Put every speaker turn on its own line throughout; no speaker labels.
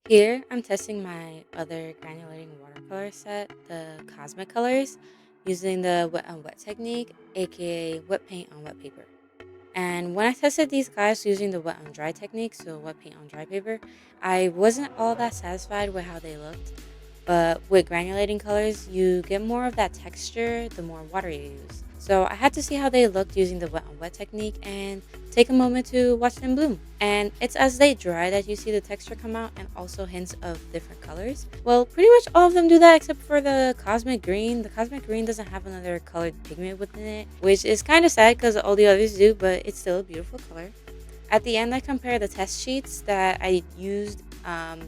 Here, I'm testing my other granulating watercolor set, the Cosmic Colors, using the wet on wet technique, aka wet paint on wet paper. And when I tested these guys using the wet on dry technique, so wet paint on dry paper, I wasn't all that satisfied with how they looked. But with granulating colors, you get more of that texture the more water you use. So I had to see how they looked using the wet on wet technique and take a moment to watch them bloom. And it's as they dry that you see the texture come out and also hints of different colors. Well, pretty much all of them do that except for the cosmic green. The cosmic green doesn't have another colored pigment within it, which is kind of sad because all the others do, but it's still a beautiful color. At the end, I compare the test sheets that I used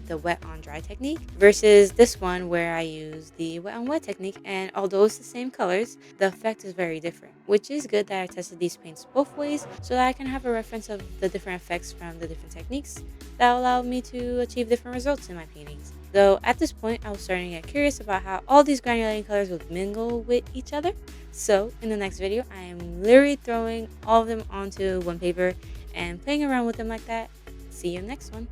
the wet on dry technique versus this one where I use the wet on wet technique. And although it's the same colors, the effect is very different, which is good that I tested these paints both ways so that I can have a reference of the different effects from the different techniques that allow me to achieve different results in my paintings. Though at this point, I was starting to get curious about how all these granulating colors would mingle with each other. So in the next video, I am literally throwing all of them onto one paper and playing around with them like that. See you next one.